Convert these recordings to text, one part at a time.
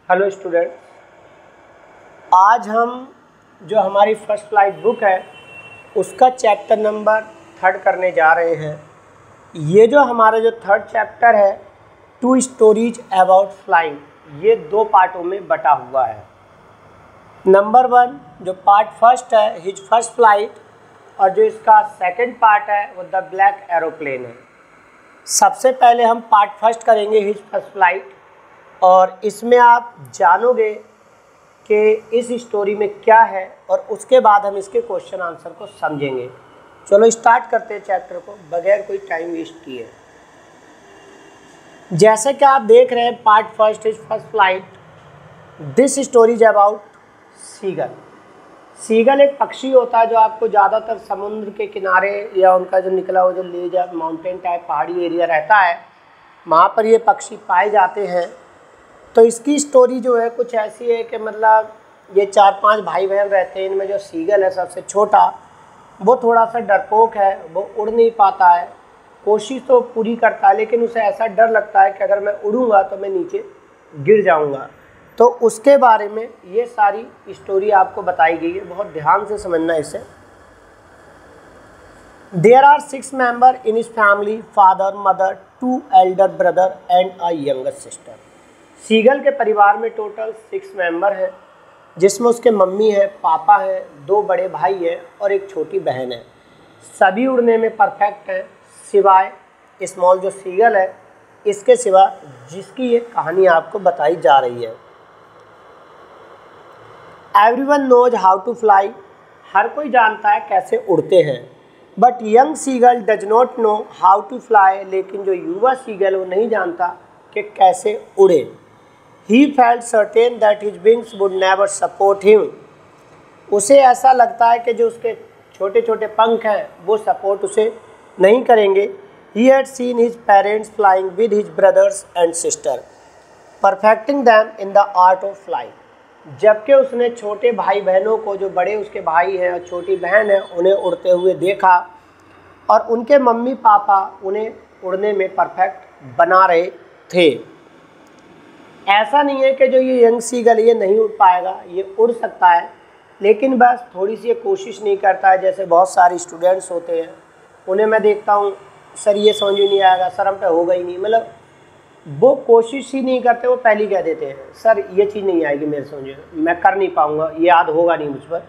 Hello student, आज हम जो हमारी फर्स्ट फ्लाइट बुक है उसका चैप्टर नंबर 3 करने जा रहे हैं। ये जो हमारा जो 3rd चैप्टर है 2 स्टोरीज अबाउट फ्लाइंग, ये 2 पार्टों में बटा हुआ है। नंबर 1 जो पार्ट फर्स्ट है हिज फर्स्ट फ्लाइट, और जो इसका सेकंड पार्ट है वो द ब्लैक एरोप्लेन है। सबसे पहले हम पार्ट फर्स्ट करेंगे हिज फर्स्ट फ्लाइट, और इसमें आप जानोगे कि इस स्टोरी में क्या है और उसके बाद हम इसके क्वेश्चन आंसर को समझेंगे। चलो स्टार्ट करते हैं चैप्टर को बगैर कोई टाइम वेस्ट किए। जैसे कि आप देख रहे हैं part first is first flight. This story is about seagull. Seagull एक पक्षी होता है जो आपको ज़्यादातर समुद्र के किनारे या उनका जो निकला हुआ जो लेजर माउंटेन टाइप पहाड़ी एरिया रहता है वहाँ पर ये पक्षी पाए जाते हैं। तो इसकी स्टोरी जो है कुछ ऐसी है कि मतलब ये 4-5 भाई बहन रहते हैं। इनमें जो सीगल है सबसे छोटा, वो थोड़ा सा डरपोक है, वो उड़ नहीं पाता है। कोशिश तो पूरी करता है लेकिन उसे ऐसा डर लगता है कि अगर मैं उड़ूंगा तो मैं नीचे गिर जाऊंगा। तो उसके बारे में ये सारी स्टोरी आपको बताई गई है, बहुत ध्यान से समझना इसे। There are 6 member in his family, father, mother, 2 elder brother and a younger sister. Seagull के परिवार में टोटल 6 मेंबर हैं, जिसमें उसके मम्मी है, पापा हैं, 2 बड़े भाई हैं और एक छोटी बहन है। सभी उड़ने में परफेक्ट हैं सिवाय स्मॉल जो सीगल है, इसके सिवा, जिसकी ये कहानी आपको बताई जा रही है। Everyone knows how to fly. हर कोई जानता है कैसे उड़ते हैं। But young seagull does not know how to fly. लेकिन जो युवा सीगल वो नहीं जानता कि कैसे उड़े। He felt certain that his wings would never support him. उसे ऐसा लगता है कि जो उसके छोटे छोटे पंख हैं वो सपोर्ट उसे नहीं करेंगे। He had seen his parents flying with his brothers and sister, perfecting them in the art of flying. जबकि उसने छोटे भाई बहनों को, जो बड़े उसके भाई हैं और छोटी बहन है, उन्हें उड़ते हुए देखा और उनके मम्मी पापा उन्हें उड़ने में परफेक्ट बना रहे थे। ऐसा नहीं है कि जो ये यंग सीगल ये नहीं उड़ पाएगा, ये उड़ सकता है, लेकिन बस थोड़ी सी कोशिश नहीं करता है। जैसे बहुत सारे स्टूडेंट्स होते हैं, उन्हें मैं देखता हूँ सर ये समझ ही नहीं आएगा, सर हम पे होगा ही नहीं, मतलब वो कोशिश ही नहीं करते, वो पहले ही कह देते हैं सर ये चीज़ नहीं आएगी मेरे समझ, मैं कर नहीं पाऊँगा, ये याद होगा नहीं मुझ पर।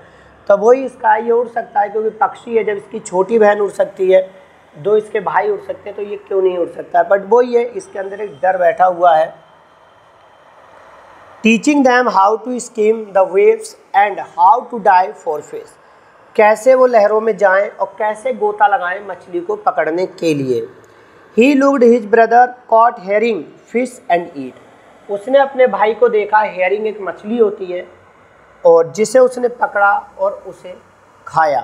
तो वही इसका ये उड़ सकता है क्योंकि पक्षी है। जब इसकी छोटी बहन उड़ सकती है, 2 इसके भाई उड़ सकते हैं, तो ये क्यों नहीं उड़ सकता है। बट वही है, इसके अंदर एक डर बैठा हुआ है। Teaching them how to skim the waves and how to dive for fish. कैसे वो लहरों में जाएं और कैसे गोता लगाएं मछली को पकड़ने के लिए। He looked his brother caught herring fish and eat. उसने अपने भाई को देखा, हेरिंग एक मछली होती है, और जिसे उसने पकड़ा और उसे खाया।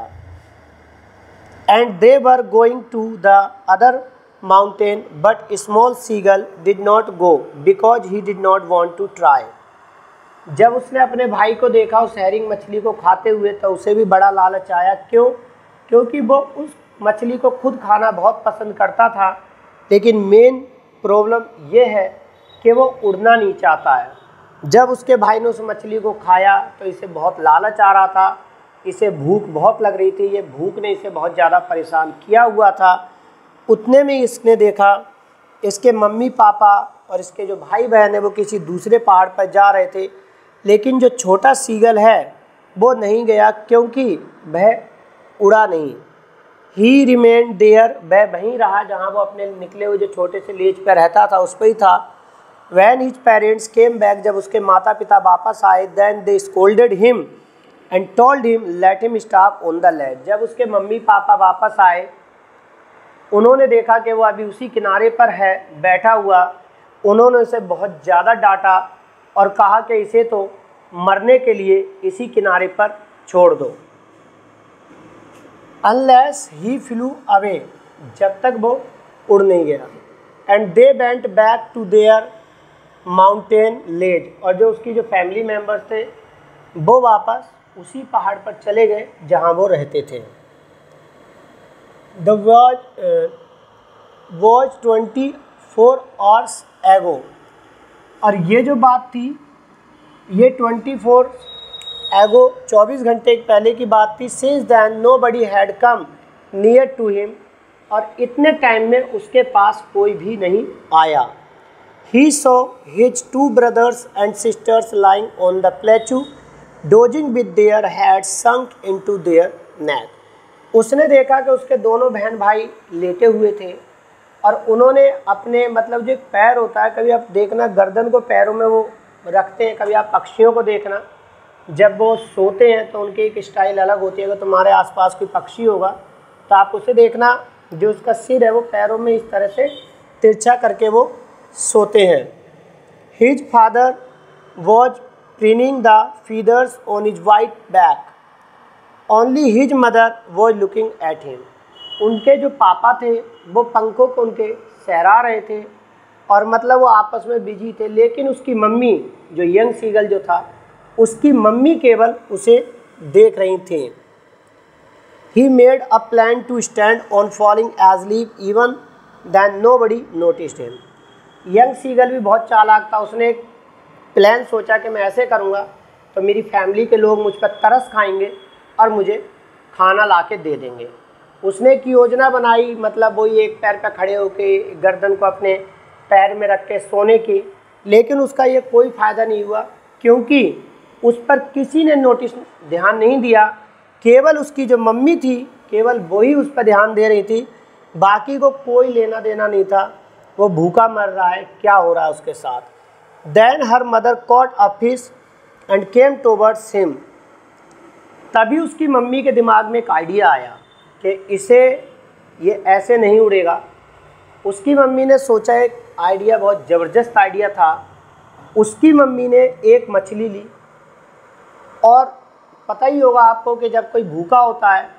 And they were going to the other mountain but small seagull did not go because he did not want to try. जब उसने अपने भाई को देखा उस हेरिंग मछली को खाते हुए, तो उसे भी बड़ा लालच आया। क्यों? क्योंकि वो उस मछली को खुद खाना बहुत पसंद करता था, लेकिन मेन प्रॉब्लम ये है कि वो उड़ना नहीं चाहता है। जब उसके भाई ने उस मछली को खाया तो इसे बहुत लालच आ रहा था, इसे भूख बहुत लग रही थी, ये भूख ने इसे बहुत ज़्यादा परेशान किया हुआ था। उतने में इसने देखा इसके मम्मी पापा और इसके जो भाई बहन है वो किसी दूसरे पहाड़ पर जा रहे थे, लेकिन जो छोटा सीगल है वो नहीं गया क्योंकि वह उड़ा नहीं। ही रिमेंड देयर, वह वहीं रहा जहाँ वो अपने निकले हुए जो छोटे से लेज पर रहता था उस पर ही था। When his parents came back, जब उसके माता पिता वापस आए, then they scolded him and told him let him stop on the ledge. जब उसके मम्मी पापा वापस आए, उन्होंने देखा कि वो अभी उसी किनारे पर है बैठा हुआ। उन्होंने उसे बहुत ज़्यादा डांटा और कहा कि इसे तो मरने के लिए इसी किनारे पर छोड़ दो। अनलेस ही फ्लू अवे, जब तक वो उड़ नहीं गया। And they went back to their mountain ledge, और जो उसकी जो फैमिली मेम्बर्स थे वो वापस उसी पहाड़ पर चले गए जहाँ वो रहते थे। द वॉज 24 आवर्स एगो, और ये जो बात थी ये 24 एगो 24 घंटे पहले की बात थी। Since then nobody had come near to him, और इतने टाइम में उसके पास कोई भी नहीं आया। He saw his two brothers and sisters lying on the plateau, dozing with their heads sunk into their neck. उसने देखा कि उसके दोनों बहन भाई लेटे हुए थे और उन्होंने अपने मतलब जो एक पैर होता है, कभी आप देखना गर्दन को पैरों में वो रखते हैं, कभी आप पक्षियों को देखना जब वो सोते हैं तो उनकी एक स्टाइल अलग होती है। अगर तुम्हारे आसपास कोई पक्षी होगा तो आप उसे देखना, जो उसका सिर है वो पैरों में इस तरह से तिरछा करके वो सोते हैं। His father was preening the feathers on his white back, only his mother was looking at him. उनके जो पापा थे वो पंखों को उनके सहरा रहे थे और मतलब वो आपस में बिजी थे, लेकिन उसकी मम्मी जो यंग सीगल जो था उसकी मम्मी केवल उसे देख रही थी। He made a plan to stand on falling edge leave even then nobody noticed him. Young seagull भी बहुत चालाक था। उसने एक प्लान सोचा कि मैं ऐसे करूँगा तो मेरी फैमिली के लोग मुझ पर तरस खाएंगे और मुझे खाना ला के दे देंगे। उसने एक योजना बनाई, मतलब वही एक पैर पर खड़े होके गर्दन को अपने पैर में रख के सोने की, लेकिन उसका ये कोई फ़ायदा नहीं हुआ क्योंकि उस पर किसी ने ध्यान नहीं दिया। केवल उसकी जो मम्मी थी केवल वही उस पर ध्यान दे रही थी, बाकी को कोई लेना देना नहीं था। वो भूखा मर रहा है, क्या हो रहा है उसके साथ। Then her mother caught a fish and came towards him. तभी उसकी मम्मी के दिमाग में एक आइडिया आया कि ये ऐसे नहीं उड़ेगा। उसकी मम्मी ने सोचा, एक आइडिया बहुत ज़बरदस्त आइडिया था। उसकी मम्मी ने एक मछली ली, और पता ही होगा आपको कि जब कोई भूखा होता है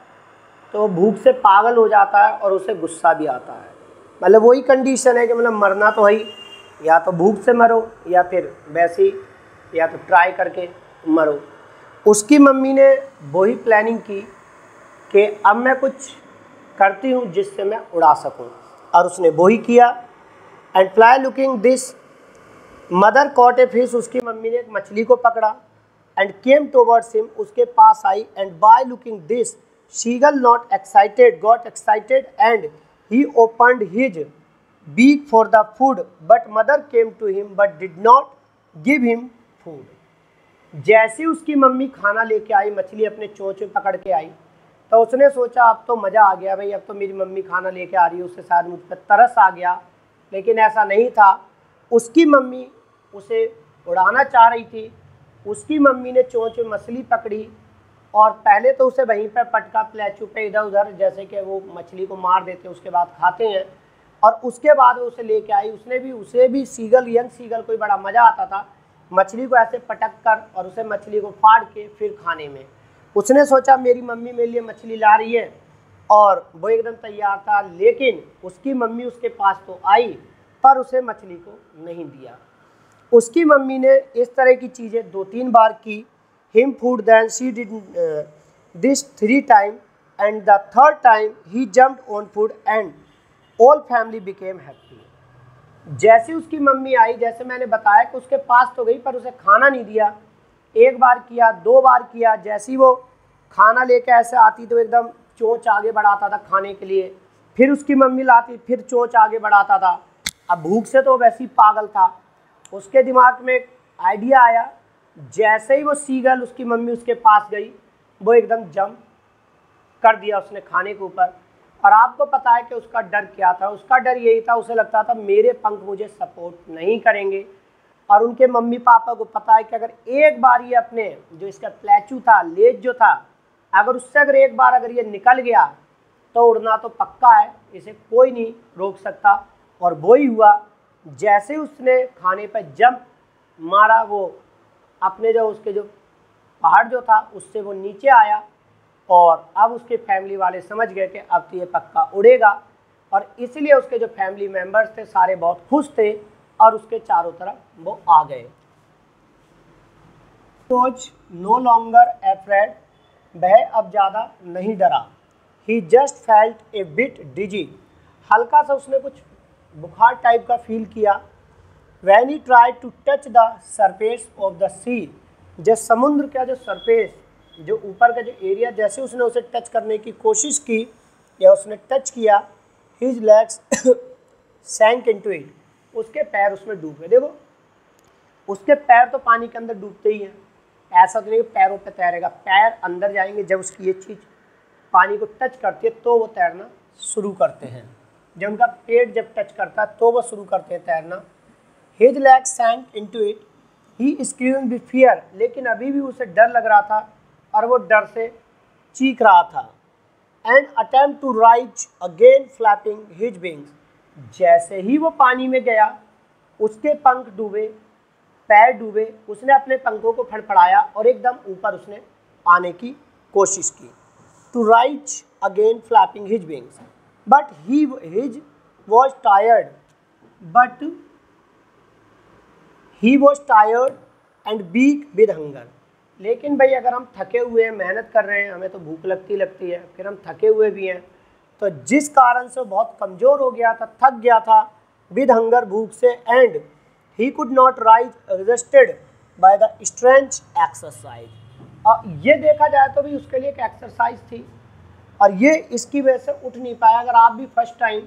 तो भूख से पागल हो जाता है और उसे गुस्सा भी आता है। मतलब वही कंडीशन है कि मतलब मरना तो है ही, या तो भूख से मरो या फिर वैसे ही, या तो ट्राई करके मरो। उसकी मम्मी ने वही प्लानिंग की कि अब मैं कुछ करती हूँ जिससे मैं उड़ा सकूँ, और उसने वही किया। And fly looking this mother caught a fish. उसकी मम्मी ने एक मछली को पकड़ा एंड केम टूवर्ड्स हिम, उसके पास आई। And by looking this seagull got excited and he opened his beak for the food, but mother came to him but did not give him food. जैसे उसकी मम्मी खाना लेके आई, मछली अपने चोंच में पकड़ के आई, तो उसने सोचा अब तो मज़ा आ गया भाई, अब तो मेरी मम्मी खाना लेके आ रही है, उससे शायद मुझ पर तरस आ गया। लेकिन ऐसा नहीं था। उसकी मम्मी उसे उड़ाना चाह रही थी। उसकी मम्मी ने चोंच में मछली पकड़ी और पहले तो उसे वहीं पर पटका, प्लेचू पे इधर उधर, जैसे कि वो मछली को मार देते हैं उसके बाद खाते हैं, और उसके बाद वो उसे लेके आई। उसे भी सीगल, यंग सीगल को बड़ा मज़ा आता था मछली को ऐसे पटक कर और उसे मछली को फाड़ के फिर खाने में। उसने सोचा मेरी मम्मी मेरे लिए मछली ला रही है, और वो एकदम तैयार था। लेकिन उसकी मम्मी उसके पास तो आई पर उसे मछली को नहीं दिया। उसकी मम्मी ने इस तरह की चीज़ें 2-3 बार की। him food, then she did this 3 times, and the 3rd time he jumped on food and all family became happy. जैसे उसकी मम्मी आई, जैसे मैंने बताया कि उसके पास तो गई पर उसे खाना नहीं दिया। 1 बार किया, 2 बार किया, जैसे ही वो खाना लेके ऐसे आती तो एकदम चोंच आगे बढ़ाता था खाने के लिए, फिर उसकी मम्मी लाती फिर चोंच आगे बढ़ाता था। अब भूख से तो वैसे ही पागल था। उसके दिमाग में एक आइडिया आया, जैसे ही वो सीगल उसकी मम्मी उसके पास गई वो एकदम जंप कर दिया उसने खाने के ऊपर। और आपको पता है कि उसका डर क्या था। उसका डर यही था, उसे लगता था मेरे पंख मुझे सपोर्ट नहीं करेंगे, और उनके मम्मी पापा को पता है कि अगर एक बार ये अपने जो इसका प्लेचू था, लेज जो था, अगर उससे अगर एक बार अगर ये निकल गया तो उड़ना तो पक्का है, इसे कोई नहीं रोक सकता। और वो ही हुआ, जैसे उसने खाने पर जंप मारा, वो अपने जो उसके जो पहाड़ जो था उससे वो नीचे आया, और अब उसके फैमिली वाले समझ गए कि अब तो ये पक्का उड़ेगा, और इसलिए उसके जो फैमिली मेंबर्स थे सारे बहुत खुश थे और उसके चारों तरफ वो आ गए। वॉज नो लॉन्गर एफ्रेड, वह अब ज़्यादा नहीं डरा। He just felt a bit dizzy, हल्का सा उसने कुछ बुखार टाइप का फील किया। When he try to touch the surface of the sea, जब समुद्र का जो सरफेस, जो ऊपर का जो एरिया, जैसे उसने उसे टच करने की कोशिश की या उसने टच किया, his legs sank into it, उसके पैर उसमें डूब गए। देखो उसके पैर तो पानी के अंदर डूबते ही हैं, ऐसा तो नहीं कि पैरों पे तैरेगा, पैर अंदर जाएंगे, जब उसकी ये चीज़ पानी को टच करती है तो वो तैरना शुरू करते हैं, जब उनका पेट जब टच करता है तो वो शुरू करते हैं तैरना। His legs sank into it, he screamed with fear, लेकिन अभी भी उसे डर लग रहा था और वो डर से चीख रहा था। And attempt to rise again flapping his wings, जैसे ही वो पानी में गया उसके पंख डूबे, पैर डूबे, उसने अपने पंखों को फड़फड़ाया और एकदम ऊपर उसने आने की कोशिश की। To rise again flapping his wings but his was tired, but he was tired and weak with hunger, लेकिन भाई अगर हम थके हुए हैं, मेहनत कर रहे हैं, हमें तो भूख लगती है, फिर हम थके हुए भी हैं, तो जिस कारण से वो बहुत कमज़ोर हो गया था, थक गया था, विद हंगर, भूख से, and he could not rise resisted by the stretch exercise. ये देखा जाए तो भी उसके लिए एक एक्सरसाइज थी और ये इसकी वजह से उठ नहीं पाया। अगर आप भी फर्स्ट टाइम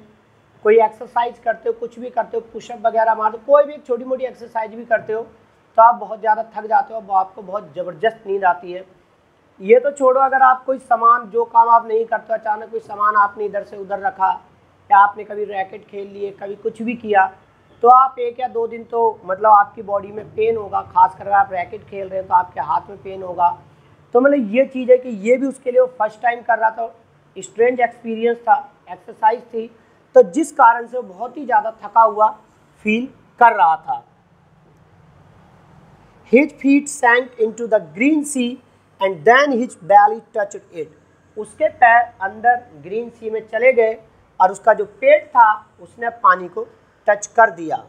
कोई एक्सरसाइज करते हो, कुछ भी करते हो, पुशअप वगैरह मारते हो, कोई भी एक छोटी मोटी एक्सरसाइज भी करते हो, तो आप बहुत ज़्यादा थक जाते हो, आपको बहुत ज़बरदस्त नींद आती है। ये तो छोड़ो, अगर आप कोई सामान, जो काम आप नहीं करते, अचानक कोई सामान आपने इधर से उधर रखा या आपने कभी रैकेट खेल लिए, कभी कुछ भी किया, तो आप 1 या 2 दिन तो मतलब आपकी बॉडी में पेन होगा, खासकर अगर आप रैकेट खेल रहे हैं तो आपके हाथ में पेन होगा। तो मतलब ये चीज़ है कि ये भी उसके लिए वो फर्स्ट टाइम कर रहा था, स्ट्रेंज एक्सपीरियंस था, एक्सरसाइज थी, तो जिस कारण से वो बहुत ही ज़्यादा थका हुआ फील कर रहा था। His feet sank into the green sea and then his belly touched it. उसके पैर अंदर ग्रीन सी में चले गए और उसका जो पेट था उसने पानी को टच कर दिया।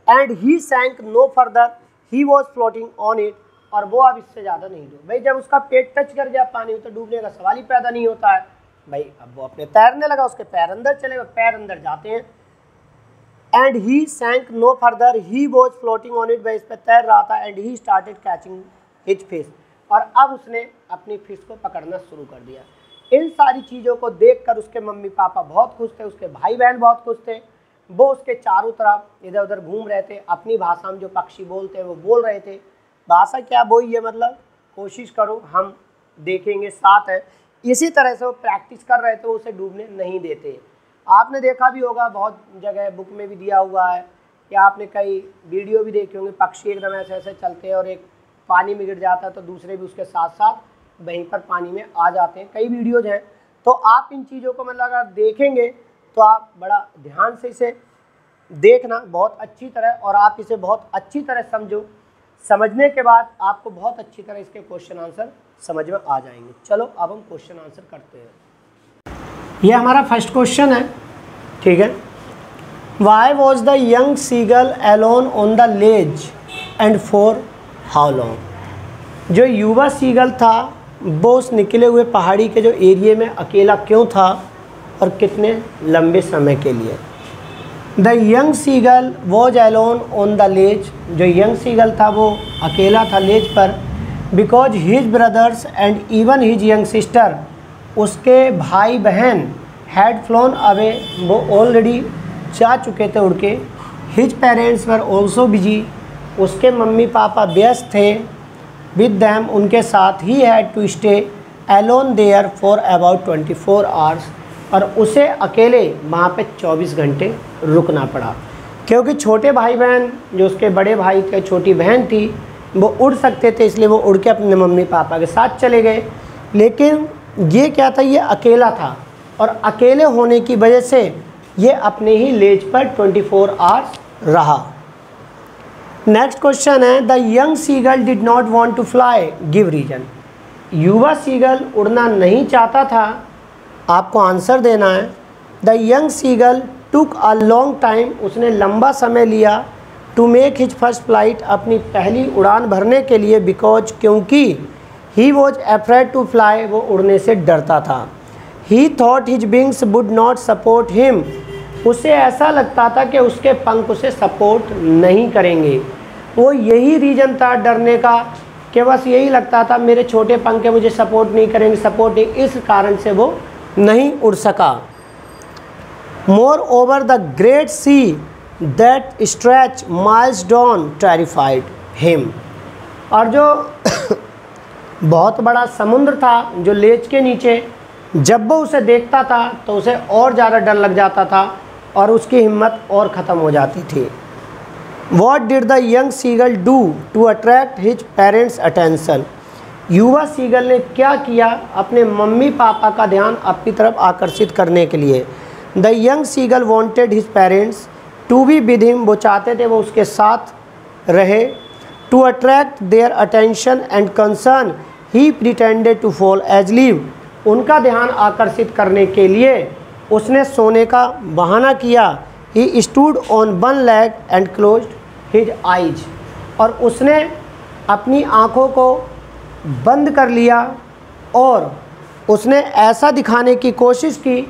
And he sank no further, he was floating on it, और वो अब इससे ज़्यादा नहीं डूब। भाई जब उसका पेट टच कर गया पानी में तो डूबने का सवाल ही पैदा नहीं होता है। भाई अब वो अपने तैरने लगा, उसके पैर अंदर चले गए, पैर अंदर जाते हैं। And he sank no further, he was floating on it, वह इस पर तैर रहा था। And he started catching his fish, और अब उसने अपनी फिश को पकड़ना शुरू कर दिया। इन सारी चीज़ों को देखकर उसके मम्मी पापा बहुत खुश थे, उसके भाई बहन बहुत खुश थे। वो उसके चारों तरफ इधर उधर घूम रहे थे, अपनी भाषा में जो पक्षी बोलते हैं वो बोल रहे थे। भाषा क्या वही है, मतलब कोशिश करो, हम देखेंगे, साथ है। इसी तरह से वो प्रैक्टिस कर रहे थे, उसे डूबने नहीं देते। आपने देखा भी होगा, बहुत जगह बुक में भी दिया हुआ है, या आपने कई वीडियो भी देखे होंगे, पक्षी एकदम ऐसे ऐसे चलते हैं और एक पानी में गिर जाता है तो दूसरे भी उसके साथ साथ वहीं पर पानी में आ जाते हैं। कई वीडियोज हैं, तो आप इन चीज़ों को मतलब अगर देखेंगे तो आप बड़ा ध्यान से इसे देखना बहुत अच्छी तरह, और आप इसे बहुत अच्छी तरह समझो। समझने के बाद आपको बहुत अच्छी तरह इसके क्वेश्चन आंसर समझ में आ जाएंगे। चलो अब हम क्वेश्चन आंसर करते हैं। ये हमारा फर्स्ट क्वेश्चन है, ठीक है। Why was the young seagull alone on the ledge and for how long. जो युवा सीगल था वो उस निकले हुए पहाड़ी के जो एरिया में अकेला क्यों था और कितने लंबे समय के लिए। The young seagull was alone on the ledge, जो यंग सीगल था वो अकेला था लेज पर, because his brothers and even his young sister, उसके भाई बहन हैड फ्लोन अवे, वो ऑलरेडी जा चुके थे उड़ के। His parents were also busy, उसके मम्मी पापा व्यस्त थे। विद दैम, उनके साथ। He had to stay alone there for about 24 hours, और उसे अकेले वहाँ पे 24 घंटे रुकना पड़ा, क्योंकि छोटे भाई बहन जो उसके बड़े भाई थे, छोटी बहन थी, वो उड़ सकते थे, इसलिए वो उड़ के अपने मम्मी पापा के साथ चले गए। लेकिन ये क्या था, ये अकेला था, और अकेले होने की वजह से ये अपने ही लेज पर 24 आवर्स रहा। नेक्स्ट क्वेश्चन है, the young seagull did not want to fly, give reason. युवा सीगल उड़ना नहीं चाहता था, आपको आंसर देना है। The young seagull took a long time, उसने लंबा समय लिया, to make his first flight, अपनी पहली उड़ान भरने के लिए, बिकॉज, क्योंकि, he was afraid to fly, वो उड़ने से डरता था। He thought his wings would not support him, उसे ऐसा लगता था कि उसके पंख उसे सपोर्ट नहीं करेंगे। वो यही रीज़न था डरने का कि बस यही लगता था मेरे छोटे पंख के मुझे सपोर्ट नहीं करेंगे, सपोर्ट नहीं, इस कारण से वो नहीं उड़ सका। More over the great see that stretch miles down terrified him. और जो बहुत बड़ा समुद्र था जो लेज के नीचे, जब वो उसे देखता था तो उसे और ज़्यादा डर लग जाता था और उसकी हिम्मत और ख़त्म हो जाती थी। What did the young seagull do to attract his parents' attention? युवा सीगल ने क्या किया अपने मम्मी पापा का ध्यान अपनी तरफ आकर्षित करने के लिए। The young seagull wanted his parents to be with him, वो चाहते थे वो उसके साथ रहे। To attract their attention and concern, he pretended to fall asleep. उनका ध्यान आकर्षित करने के लिए उसने सोने का बहाना किया। He stood on one leg and closed his eyes. और उसने अपनी आँखों को बंद कर लिया और उसने ऐसा दिखाने की कोशिश की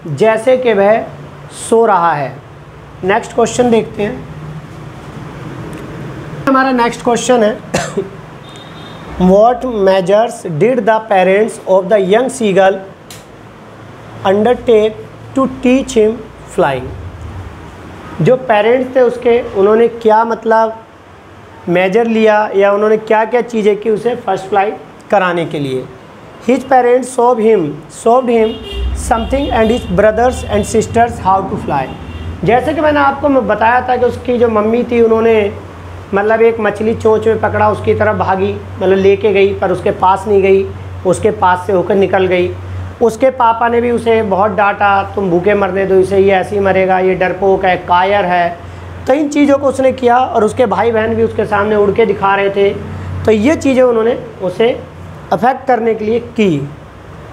जैसे कि वह सो रहा है। नेक्स्ट क्वेश्चन देखते हैं। हमारा नेक्स्ट क्वेश्चन है What measures did the parents of the young seagull undertake to teach him flying? जो पेरेंट्स थे उसके, उन्होंने क्या मतलब मेजर लिया या उन्होंने क्या क्या चीज़ें की उसे फर्स्ट फ्लाइट कराने के लिए। His parents showed him something and his brothers and sisters how to fly. जैसे कि मैंने आपको बताया था कि उसकी जो मम्मी थी उन्होंने मतलब एक मछली चोंच में पकड़ा, उसकी तरफ भागी, मतलब लेके गई पर उसके पास नहीं गई, उसके पास से होकर निकल गई। उसके पापा ने भी उसे बहुत डांटा, तुम भूखे मरने दो इसे, ये ऐसे ही मरेगा, ये डरपोक है, कायर है। तो इन चीज़ों को उसने किया और उसके भाई बहन भी उसके सामने उड़ के दिखा रहे थे। तो ये चीज़ें उन्होंने उसे अफेक्ट करने के लिए की।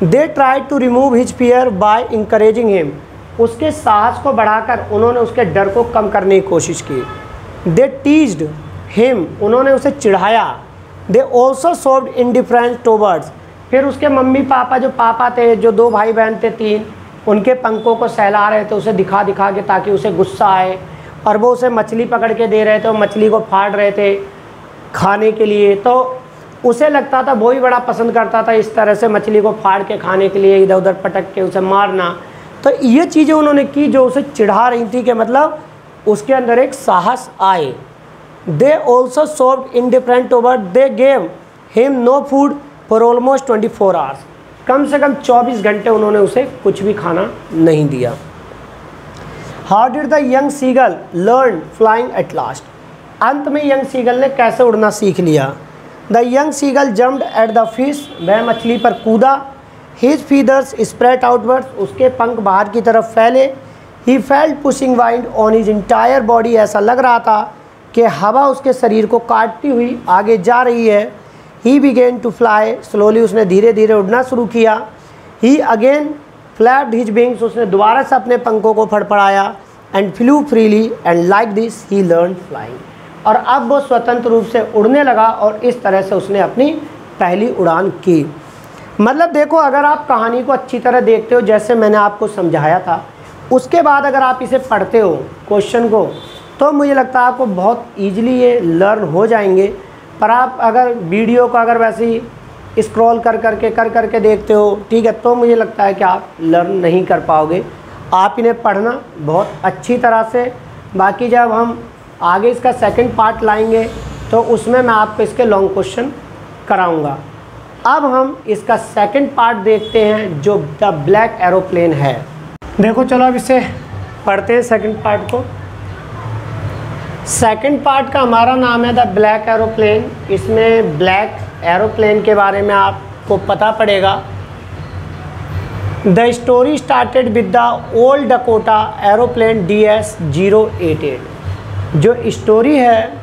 They try to remove his fear by encouraging him. उसके साहस को बढ़ाकर उन्होंने उसके डर को कम करने की कोशिश की। दे टीज्ड हिम, उन्होंने उसे चिढ़ाया। They also showed indifference towards. फिर उसके मम्मी पापा, जो पापा थे, जो दो भाई बहन थे तीन, उनके पंखों को सहला रहे थे उसे दिखा दिखा के ताकि उसे गुस्सा आए। और वो उसे मछली पकड़ के दे रहे थे, वो मछली को फाड़ रहे थे खाने के लिए। तो उसे लगता था, वो ही बड़ा पसंद करता था इस तरह से मछली को फाड़ के खाने के लिए, इधर उधर पटक के उसे मारना। तो ये चीज़ें उन्होंने की जो उसे चिढ़ा रही थी कि मतलब उसके अंदर एक साहस आए। They also showed indifferent toward, they gave him no food for almost 24 hours. कम से कम 24 घंटे उन्होंने उसे कुछ भी खाना नहीं दिया। How did the young seagull learn flying at last? अंत में यंग सीगल ने कैसे उड़ना सीख लिया। The young seagull jumped at the fish, वह मछली पर कूदा। हिज फीदर्स स्प्रेड आउटवर्ड्स, उसके पंख बाहर की तरफ फैले। He felt pushing wind on his entire body, ऐसा लग रहा था कि हवा उसके शरीर को काटती हुई आगे जा रही है। He began to fly slowly, उसने धीरे धीरे उड़ना शुरू किया। He again flapped his wings, उसने दोबारा से अपने पंखों को फड़फड़ाया। And flew freely and like this he learn flying. और अब वो स्वतंत्र रूप से उड़ने लगा और इस तरह से उसने अपनी पहली उड़ान की। मतलब देखो, अगर आप कहानी को अच्छी तरह देखते हो जैसे मैंने आपको समझाया था, उसके बाद अगर आप इसे पढ़ते हो क्वेश्चन को, तो मुझे लगता है आपको बहुत ईजिली ये लर्न हो जाएंगे। पर आप अगर वीडियो को अगर वैसे ही स्क्रॉल कर करके देखते हो, ठीक है, तो मुझे लगता है कि आप लर्न नहीं कर पाओगे। आप इन्हें पढ़ना बहुत अच्छी तरह से। बाकी जब हम आगे इसका सेकंड पार्ट लाएंगे तो उसमें मैं आपको इसके लॉन्ग क्वेश्चन कराऊंगा। अब हम इसका सेकंड पार्ट देखते हैं जो द ब्लैक एरोप्लेन है। देखो चलो अब इसे पढ़ते हैं सेकंड पार्ट को। सेकंड पार्ट का हमारा नाम है द ब्लैक एरोप्लेन। इसमें ब्लैक एरोप्लेन के बारे में आपको पता पड़ेगा। The story started with the old Dakota aeroplane DS-088। जो स्टोरी है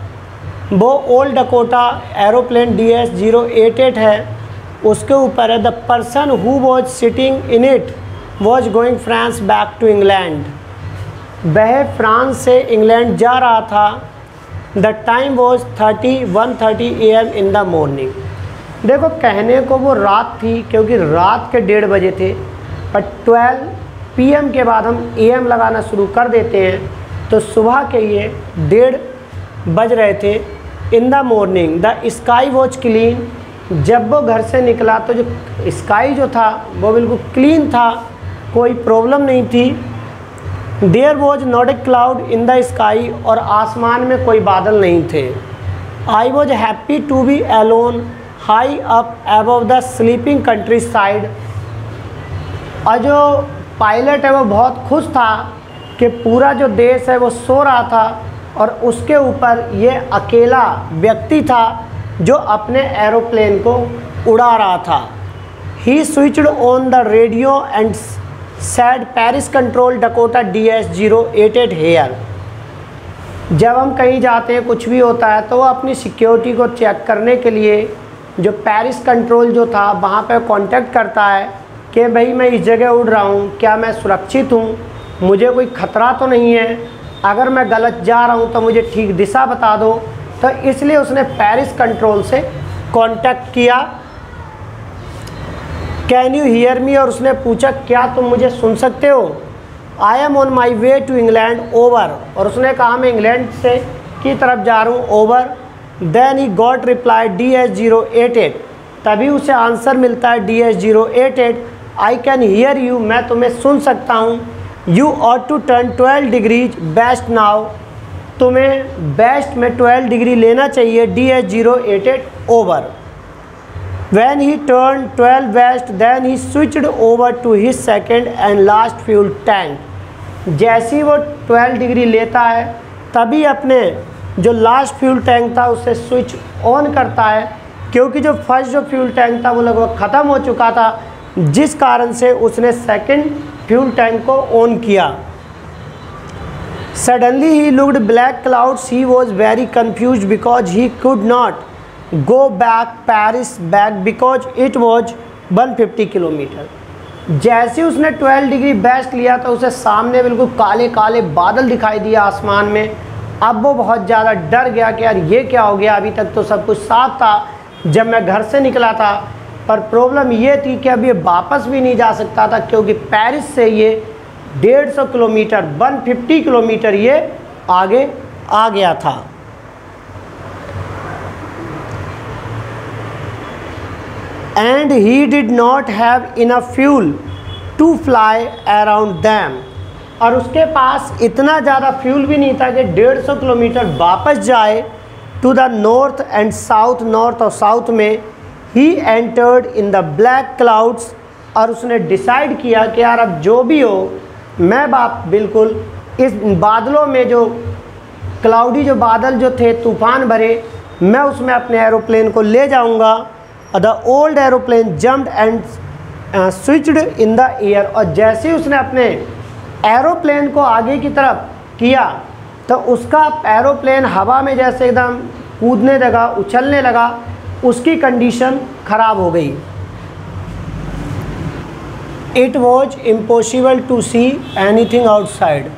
वो ओल्ड डकोटा एरोप्लेन DS-088 है। उसके ऊपर है the person who was sitting in it was going France back to England. वह फ्रांस से इंग्लैंड जा रहा था। The time was 1:30 AM in the morning. देखो कहने को वो रात थी क्योंकि रात के 1:30 बजे थे, पर 12 PM के बाद हम AM लगाना शुरू कर देते हैं, तो सुबह के ये 1:30 बज रहे थे। इन the morning the sky was clean, जब वो घर से निकला तो जो स्काई जो था वो बिल्कुल क्लीन था, कोई प्रॉब्लम नहीं थी। There was not a cloud in the sky, और आसमान में कोई बादल नहीं थे। I was happy to be alone high up above the sleeping countryside, और जो पायलट है वो बहुत खुश था कि पूरा जो देश है वो सो रहा था और उसके ऊपर ये अकेला व्यक्ति था जो अपने एरोप्लेन को उड़ा रहा था। He switched on the radio and said Paris control Dakota DS-088 here. जब हम कहीं जाते हैं, कुछ भी होता है, तो वो अपनी सिक्योरिटी को चेक करने के लिए जो पेरिस कंट्रोल जो था वहाँ पे कांटेक्ट करता है कि भाई मैं इस जगह उड़ रहा हूँ, क्या मैं सुरक्षित हूँ, मुझे कोई ख़तरा तो नहीं है, अगर मैं गलत जा रहा हूँ तो मुझे ठीक दिशा बता दो। तो इसलिए उसने पेरिस कंट्रोल से कांटेक्ट किया। कैन यू हियर मी, और उसने पूछा क्या तुम मुझे सुन सकते हो। I am on my way to England over, और उसने कहा मैं इंग्लैंड से की तरफ जा रहा हूँ, over. Then he got reply DS-088, तभी उसे आंसर मिलता है DS-088, I can hear you, मैं तुम्हें सुन सकता हूँ। You ought to turn 12 degrees best now, तुम्हें बेस्ट में 12 डिग्री लेना चाहिए, DS-088 over. When he turned 12 west, then he switched over to his second and last fuel tank. जैसे ही वो 12 डिग्री लेता है तभी अपने जो लास्ट फ्यूल टैंक था उसे स्विच ऑन करता है, क्योंकि जो फर्स्ट जो फ्यूल टैंक था वो लगभग ख़त्म हो चुका था, जिस कारण से उसने सेकंड फ्यूल टैंक को ऑन किया। Suddenly he looked black clouds. He was very confused because he could not go back Paris back because it was 150 kilometre. जैसे उसने 12 डिग्री बेस्ट लिया तो उसे सामने बिल्कुल काले काले बादल दिखाई दिया आसमान में। अब वो बहुत ज़्यादा डर गया कि यार ये क्या हो गया, अभी तक तो सब कुछ साफ था जब मैं घर से निकला था, पर प्रॉब्लम ये थी कि अब ये वापस भी नहीं जा सकता था, क्योंकि पेरिस से ये 150 किलोमीटर 150 किलोमीटर ये आगे आ गया था। And he did not have enough fuel to fly around them, और उसके पास इतना ज़्यादा फ्यूल भी नहीं था कि 150 किलोमीटर वापस जाए। To the north and south, north और साउथ में। He entered in the black clouds, और उसने डिसाइड किया कि यार अब जो भी हो मैं बिल्कुल इस बादलों में, जो क्लाउडी जो बादल जो थे तूफ़ान भरे, मैं उसमें अपने एरोप्लेन को ले जाऊंगा। The old aeroplane jumped and switched in the air, और जैसे ही उसने अपने एरोप्लेन को आगे की तरफ किया तो उसका एरोप्लेन हवा में जैसे एकदम कूदने लगा, उछलने लगा, उसकी कंडीशन ख़राब हो गई। It was impossible to see anything outside,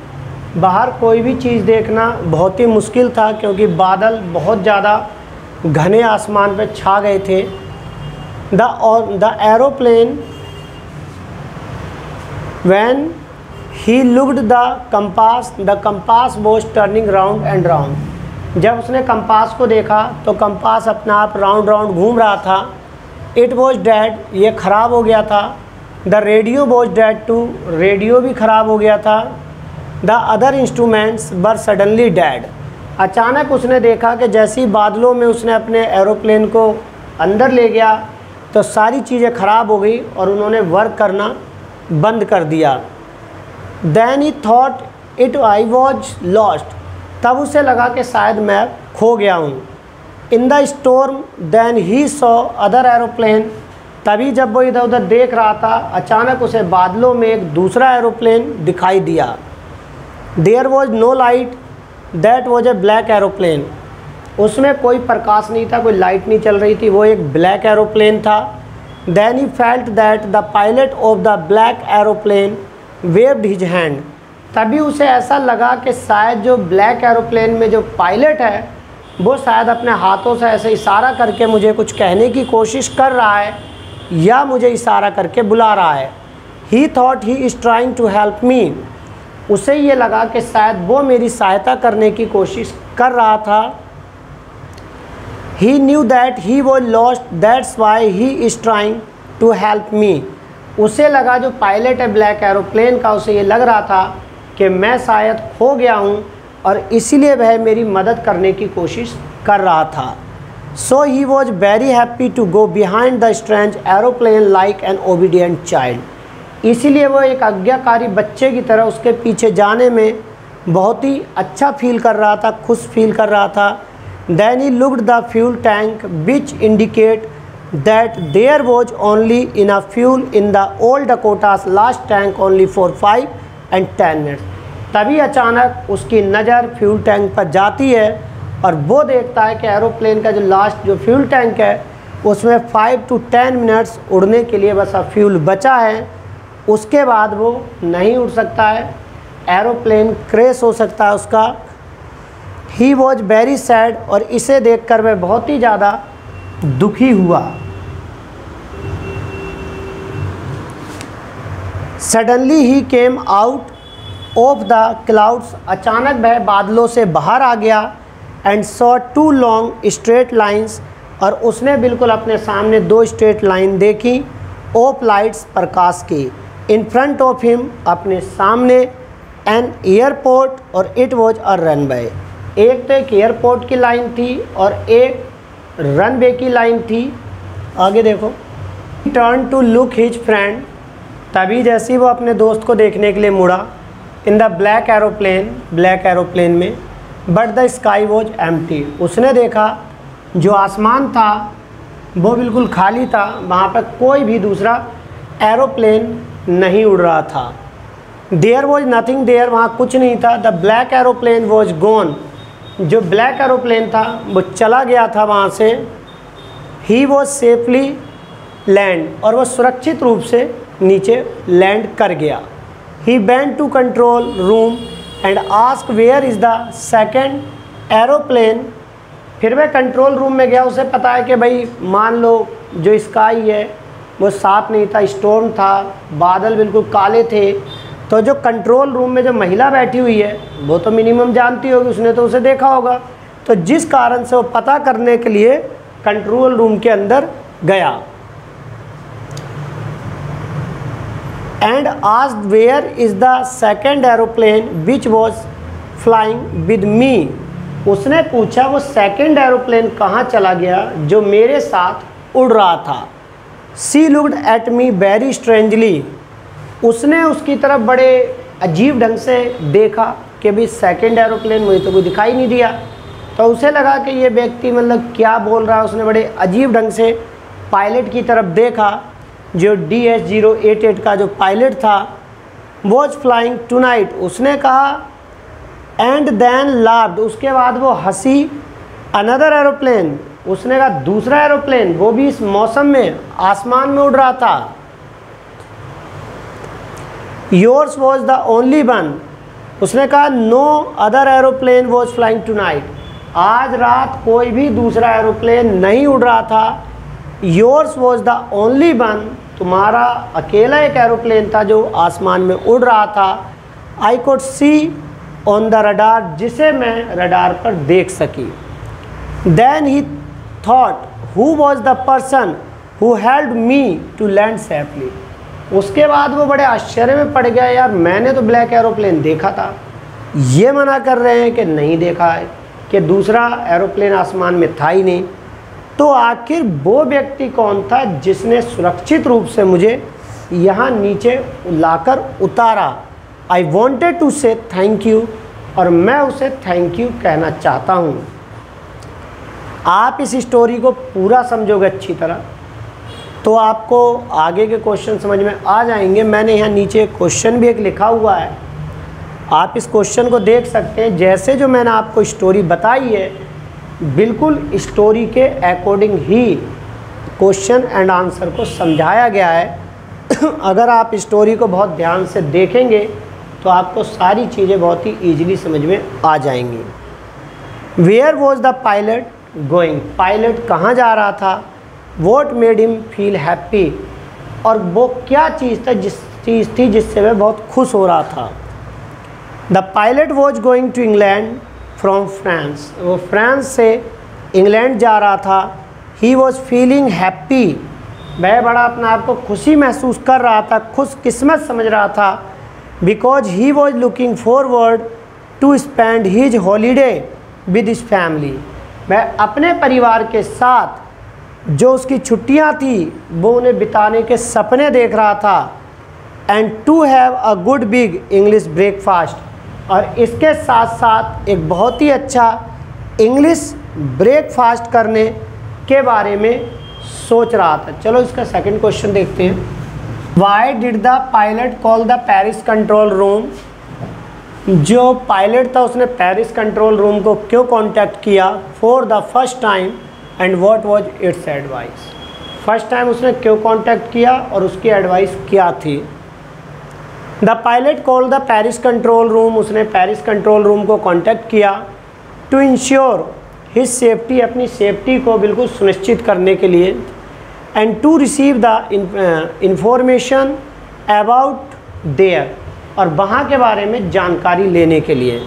बाहर कोई भी चीज़ देखना बहुत ही मुश्किल था, क्योंकि बादल बहुत ज़्यादा घने आसमान पर छा गए थे। The aeroplane, when he looked the compass was turning round and round. जब उसने कंपास को देखा तो कंपास अपना आप राउंड राउंड घूम रहा था। It was dead, ये ख़राब हो गया था। The radio was dead too, radio भी ख़राब हो गया था। The other instruments were suddenly dead. अचानक उसने देखा कि जैसे ही बादलों में उसने अपने एरोप्लेन को अंदर ले गया तो सारी चीज़ें ख़राब हो गई और उन्होंने वर्क करना बंद कर दिया। Then he thought it I was lost, तब उसे लगा कि शायद मैं खो गया हूँ। In the storm then he saw other aeroplane, तभी जब वो इधर उधर देख रहा था अचानक उसे बादलों में एक दूसरा एरोप्लेन दिखाई दिया। There was no light, that was a black aeroplane, उसमें कोई प्रकाश नहीं था, कोई लाइट नहीं चल रही थी, वो एक ब्लैक एरोप्लेन था। Then he felt that the pilot of the black aeroplane waved his hand, तभी उसे ऐसा लगा कि शायद जो ब्लैक एरोप्लेन में जो पायलट है वो शायद अपने हाथों से ऐसे इशारा करके मुझे कुछ कहने की कोशिश कर रहा है या मुझे इशारा करके बुला रहा है। He thought he is trying to help me, उसे ये लगा कि शायद वो मेरी सहायता करने की कोशिश कर रहा था। He knew that he was lost that's why he is trying to help me, उसे लगा, जो पायलट है ब्लैक एरोप्लेन का, उसे ये लग रहा था कि मैं शायद खो गया हूँ और इसीलिए वह मेरी मदद करने की कोशिश कर रहा था। So he was very happy to go behind the strange aeroplane like an obedient child, इसीलिए वो एक आज्ञाकारी बच्चे की तरह उसके पीछे जाने में बहुत ही अच्छा फील कर रहा था, खुश फील कर रहा था। Then he looked the fuel tank which indicate that there was only enough fuel in the old Dakota's last tank only for 5 and 10 minutes। तभी अचानक उसकी नज़र फ्यूल टैंक पर जाती है और वो देखता है कि एरोप्लेन का जो लास्ट जो फ्यूल टैंक है उसमें 5 to 10 मिनट्स उड़ने के लिए बस अब फ्यूल बचा है, उसके बाद वो नहीं उड़ सकता है, एरोप्लेन क्रैश हो सकता है उसका। ही वॉज वेरी सैड, और इसे देखकर वह बहुत ही ज़्यादा दुखी हुआ। Suddenly he came out of the clouds, अचानक वह बादलों से बाहर आ गया। And saw 2 long straight lines, और उसने बिल्कुल अपने सामने 2 स्ट्रेट लाइन देखी, ऑफ लाइट्स, प्रकाश की। इन फ्रंट ऑफ हिम, अपने सामने, एन एयरपोर्ट, और इट वॉज अ रनवे, एक तो एक एयरपोर्ट की लाइन थी और एक रनवे की लाइन थी। आगे देखो। Turn to look his friend, तभी जैसे ही वो अपने दोस्त को देखने के लिए मुड़ा, in the black aeroplane, black aeroplane में, but the sky was empty, उसने देखा जो आसमान था वो बिल्कुल खाली था, वहाँ पर कोई भी दूसरा एरोप्लेन नहीं उड़ रहा था। देयर वॉज नथिंग देयर, वहाँ कुछ नहीं था। The black aeroplane was gone, जो ब्लैक एरोप्लेन था वो चला गया था वहाँ से। ही वॉज सेफली लैंड, और वो सुरक्षित रूप से नीचे लैंड कर गया। He went to control room and ask where is the second aeroplane, फिर वह कंट्रोल रूम में गया, उसे पता है कि भाई मान लो जो स्काई है वो साफ नहीं था, स्टॉर्म था, बादल बिल्कुल काले थे, तो जो कंट्रोल रूम में जो महिला बैठी हुई है वो तो मिनिमम जानती होगी, उसने तो उसे देखा होगा, तो जिस कारण से वो पता करने के लिए कंट्रोल रूम के अंदर गया। And asked where is the second aeroplane which was flying with me, उसने पूछा वो सेकेंड एरोप्लेन कहाँ चला गया जो मेरे साथ उड़ रहा था। She looked at me very strangely, उसने उसकी तरफ बड़े अजीब ढंग से देखा कि भाई सेकेंड एरोप्लेन मुझे तो कोई दिखाई नहीं दिया, तो उसे लगा कि ये व्यक्ति मतलब क्या बोल रहा है। उसने बड़े अजीब ढंग से पायलट की तरफ देखा, जो DS-088 का जो पायलट था, वॉज फ्लाइंग टुनाइट, उसने कहा। एंड देन लाफ्ड, उसके बाद वो हंसी। अनदर एरोप्लेन, उसने कहा दूसरा एरोप्लेन, वो भी इस मौसम में आसमान में उड़ रहा था। Yours was the only one, उसने कहा no other aeroplane was flying tonight, आज रात कोई भी दूसरा एरोप्लेन नहीं उड़ रहा था। Yours was the only one, तुम्हारा अकेला एक एरोप्लेन था जो आसमान में उड़ रहा था। I could see on the radar, जिसे मैं रडार पर देख सकी। Then he thought who was the person who held me to land safely, उसके बाद वो बड़े आश्चर्य में पड़ गया, यार मैंने तो ब्लैक एरोप्लेन देखा था, ये मना कर रहे हैं कि नहीं देखा है, कि दूसरा एरोप्लेन आसमान में था ही नहीं, तो आखिर वो व्यक्ति कौन था जिसने सुरक्षित रूप से मुझे यहाँ नीचे लाकर उतारा। आई वॉन्टेड टू से थैंक यू, और मैं उसे थैंक यू कहना चाहता हूँ। आप इस स्टोरी को पूरा समझोगे अच्छी तरह तो आपको आगे के क्वेश्चन समझ में आ जाएंगे। मैंने यहाँ नीचे क्वेश्चन भी एक लिखा हुआ है, आप इस क्वेश्चन को देख सकते हैं। जैसे जो मैंने आपको स्टोरी बताई है बिल्कुल स्टोरी के according he question and answer को समझाया गया है। अगर आप स्टोरी को बहुत ध्यान से देखेंगे तो आपको सारी चीज़ें बहुत ही ईजिली समझ में आ जाएंगी। Where was the pilot going, pilot कहाँ जा रहा था। What made him feel happy, और वो क्या चीज़ था चीज़ थी जिससे वह बहुत खुश हो रहा था। The pilot was going to England from France, वो फ्रांस से इंग्लैंड जा रहा था। ही वॉज फीलिंग हैप्पी, वह बड़ा अपने आप को खुशी महसूस कर रहा था, खुशकिस्मत समझ रहा था। Because he was looking forward to spend his holiday with his family, वह अपने परिवार के साथ जो उसकी छुट्टियां थी वो उन्हें बिताने के सपने देख रहा था। And to have a good big English breakfast, और इसके साथ साथ एक बहुत ही अच्छा इंग्लिश ब्रेकफास्ट करने के बारे में सोच रहा था। चलो इसका सेकंड क्वेश्चन देखते हैं। Why did the pilot call the Paris control room, जो पायलट था उसने पेरिस कंट्रोल रूम को क्यों कांटेक्ट किया for the first time, and what was it's advice, first time उसने क्यों कांटेक्ट किया और उसकी एडवाइस क्या थी। The pilot call the Paris control room, उसने पेरिस कंट्रोल रूम को कांटेक्ट किया टू इंश्योर हिज सेफ्टी, अपनी सेफ्टी को बिल्कुल सुनिश्चित करने के लिए, and to receive the information about there, और वहाँ के बारे में जानकारी लेने के लिए।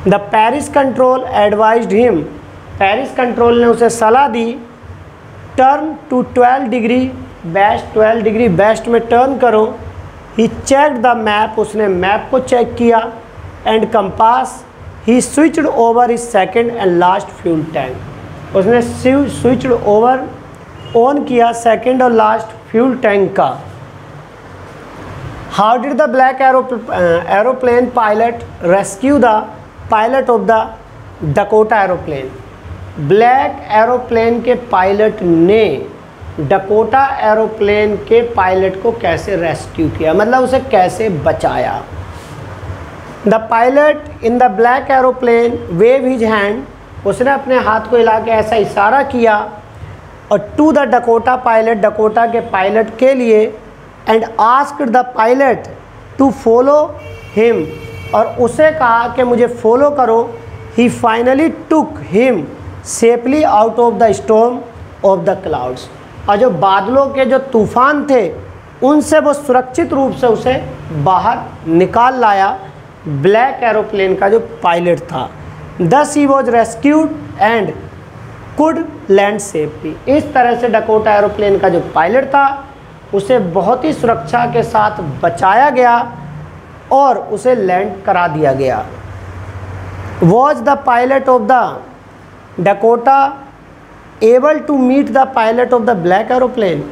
The Paris control advised him, Paris control ने उसे सलाह दी turn to 12 degree west, 12 degree west में टर्न करो। ही चेक द मैप, उसने मैप को चेक किया। And compass, he switched over his second and last fuel tank, उसने स्विच्ड ओवर ऑन किया सेकेंड और लास्ट फ्यूल टैंक का। How did the black aeroplane pilot rescue the pilot of the Dakota aeroplane, black aeroplane के pilot ने Dakota aeroplane के pilot को कैसे rescue किया, मतलब उसे कैसे बचाया। The pilot in the black aeroplane wave his hand, उसने अपने हाथ को हिला के ऐसा इशारा किया और to the Dakota pilot, Dakota के पायलट के लिए, and asked the pilot to follow him, और उसे कहा कि मुझे फॉलो करो। He finally took him safely out of the storm of the clouds, और जो बादलों के जो तूफान थे उनसे वो सुरक्षित रूप से उसे बाहर निकाल लाया, ब्लैक एरोप्लेन का जो पायलट था। दस he was rescued and could land safely, इस तरह से डकोटा एरोप्लेन का जो पायलट था उसे बहुत ही सुरक्षा के साथ बचाया गया और उसे लैंड करा दिया गया। Was the pilot of the Dakota able to meet the pilot of the black aeroplane,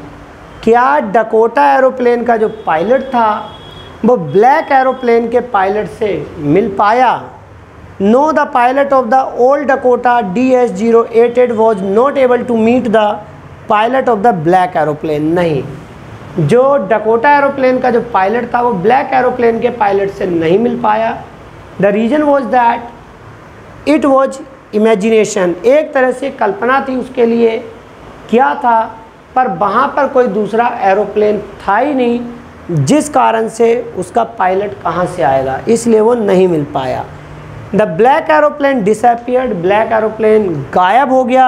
क्या डकोटा एरोप्लेन का जो पायलट था वो ब्लैक एरोप्लेन के पायलट से मिल पाया। No, the pilot of the old Dakota DS-088 was not able to meet the pilot of the black aeroplane, नहीं, जो डकोटा एरोप्लेन का जो पायलट था वो ब्लैक एरोप्लेन के पायलट से नहीं मिल पाया। The reason was that it was imagination, एक तरह से कल्पना थी उसके लिए, क्या था, पर वहाँ पर कोई दूसरा एरोप्लेन था ही नहीं, जिस कारण से उसका पायलट कहाँ से आएगा, इसलिए वो नहीं मिल पाया। The black aeroplane disappeared, black aeroplane गायब हो गया।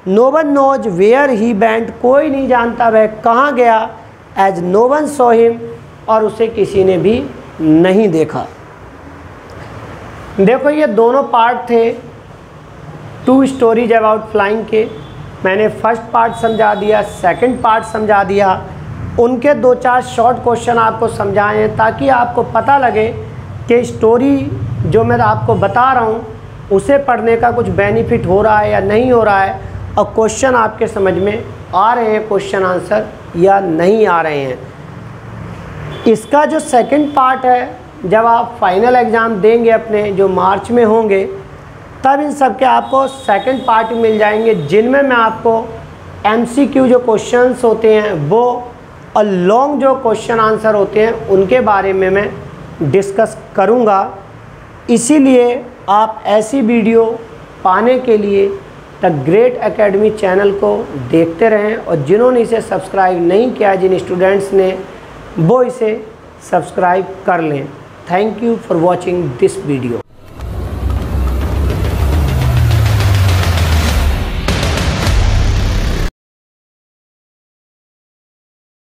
No one knows where he went, कोई नहीं जानता वह कहाँ गया। As no one saw him, और उसे किसी ने भी नहीं देखा। देखो ये दोनों पार्ट थे 2 स्टोरीज अबाउट फ्लाइंग के, मैंने फर्स्ट पार्ट समझा दिया, सेकंड पार्ट समझा दिया, उनके 2-4 शॉर्ट क्वेश्चन आपको समझाए हैं ताकि आपको पता लगे कि स्टोरी जो मैं आपको बता रहा हूँ उसे पढ़ने का कुछ बेनिफिट हो रहा है या नहीं हो रहा है, और क्वेश्चन आपके समझ में आ रहे हैं क्वेश्चन आंसर या नहीं आ रहे हैं। इसका जो सेकंड पार्ट है, जब आप फाइनल एग्ज़ाम देंगे अपने जो मार्च में होंगे, तब इन सब के आपको सेकंड पार्ट मिल जाएंगे, जिनमें मैं आपको MCQ जो क्वेश्चंस होते हैं वो और लॉन्ग जो क्वेश्चन आंसर होते हैं उनके बारे में मैं डिस्कस करूँगा। इसीलिए आप ऐसी वीडियो पाने के लिए द ग्रेट एकेडमी चैनल को देखते रहें, और जिन्होंने इसे सब्सक्राइब नहीं किया, जिन स्टूडेंट्स ने, वो इसे सब्सक्राइब कर लें। Thank you for watching this video.